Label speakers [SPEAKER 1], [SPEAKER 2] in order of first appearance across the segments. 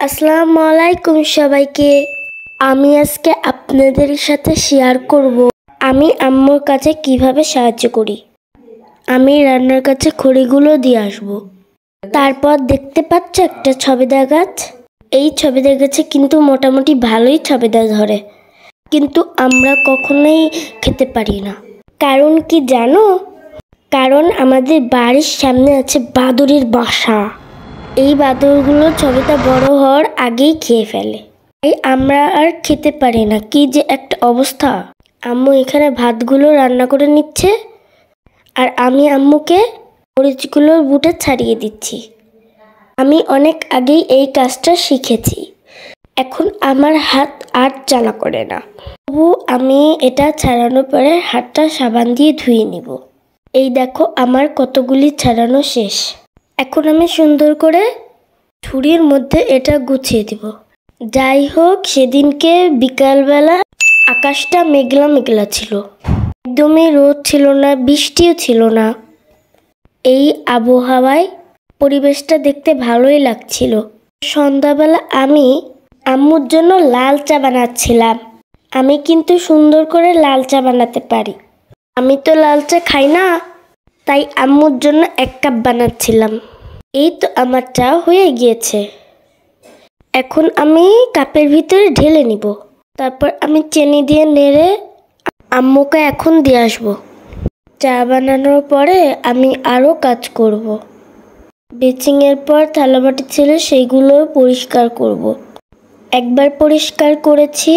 [SPEAKER 1] আসসালামু আলাইকুম সবাইকে। আমি আজকে আপনাদের সাথে শেয়ার করব আমি আম্মুর কাছে কিভাবে সাহায্য করি। আমি রান্নার কাছে খড়িগুলো দিয়ে আসব। তারপর দেখতে পাচ্ছ একটা ছবেদা গাছ। এই ছবেদা গাছে কিন্তু মোটামুটি ভালোই ছবেদা ধরে, কিন্তু আমরা কখনোই খেতে পারি না। কারণ কি জানো? কারণ আমাদের বাড়ির সামনে আছে বাদুড়ের বাসা। এই বাদুড়গুলো ছবিটা বড় হওয়ার আগেই খেয়ে ফেলে, তাই আমরা আর খেতে পারি না। কি যে একটা অবস্থা। আম্মু এখানে ভাতগুলো রান্না করে নিচ্ছে, আর আমি আম্মুকে মরিচগুলোর বুটে ছাড়িয়ে দিচ্ছি। আমি অনেক আগেই এই কাজটা শিখেছি, এখন আমার হাত আর জ্বালা করে না। তবু আমি এটা ছাড়ানোর পরে হাতটা সাবান দিয়ে ধুয়ে নিব। এই দেখো আমার কতগুলি ছাড়ানো শেষ। এখন আমি সুন্দর করে ঝুড়ির মধ্যে এটা গুছিয়ে দিব। যাই হোক, সেদিনকে বিকালবেলা আকাশটা মেঘলা মেঘলা ছিল, একদমই রোদ ছিল না, বৃষ্টিও ছিল না। এই আবহাওয়ায় পরিবেশটা দেখতে ভালোই লাগছিল। সন্ধ্যাবেলা আমি আম্মুর জন্য লাল চা বানাচ্ছিলাম। আমি কিন্তু সুন্দর করে লাল চা বানাতে পারি। আমি তো লাল চা খাই না, তাই আম্মুর জন্য 1 কাপ বানাচ্ছিলাম। এই তো আমার চা হয়ে গিয়েছে। এখন আমি কাপের ভিতরে ঢেলে নিব। তারপর আমি চিনি দিয়ে নেড়ে আম্মুকে এখন দিয়ে আসবো। চা বানানোর পরে আমি আরও কাজ করব। বেচিংয়ের পর থালাবাটি ছিল, সেইগুলো পরিষ্কার করব। একবার পরিষ্কার করেছি,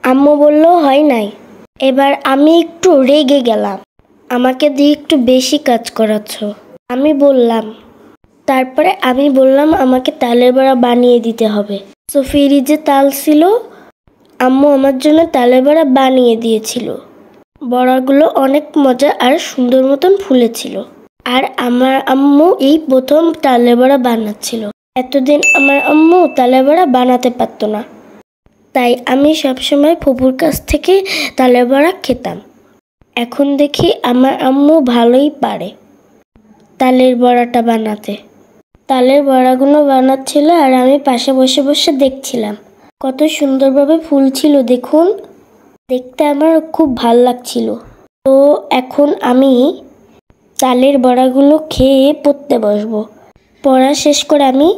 [SPEAKER 1] আম্মু বলল হয় নাই। এবার আমি একটু রেগে গেলাম, আমাকে দিয়ে একটু বেশি কাজ করাচ্ছ। আমি বললাম, তারপরে আমি বললাম আমাকে তালের বড়া বানিয়ে দিতে হবে। তো ফ্রিজে তাল ছিল, আম্মু আমার জন্য তালের বড়া বানিয়ে দিয়েছিল। বড়াগুলো অনেক মজা আর সুন্দর মতন ফুলেছিল। আর আমার আম্মু এই প্রথম তালের বড়া বানাচ্ছিল। এতদিন আমার আম্মু তালের বড়া বানাতে পারতো না, তাই আমি সবসময় ফুপুর কাছ থেকে তালের বড়া খেতাম। এখন দেখি আমার আম্মু ভালোই পারে তালের বড়াটা বানাতে। তালের বড়াগুলো বানাচ্ছিল আর আমি পাশে বসে বসে দেখছিলাম। কত সুন্দরভাবে ফুলছিল দেখুন, দেখতে আমার খুব ভাল লাগছিল। তো এখন আমি তালের বড়াগুলো খেয়ে পড়তে বসবো। পড়া শেষ করে আমি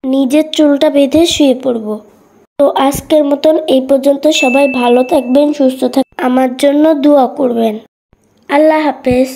[SPEAKER 1] নিজের চুলটা বেঁধে শুয়ে পড়ব। তো আজকের মতন এই পর্যন্ত। সবাই ভালো থাকবেন, সুস্থ থাকবেন, আমার জন্য দোয়া করবেন। আল্লাহ হাফেজ।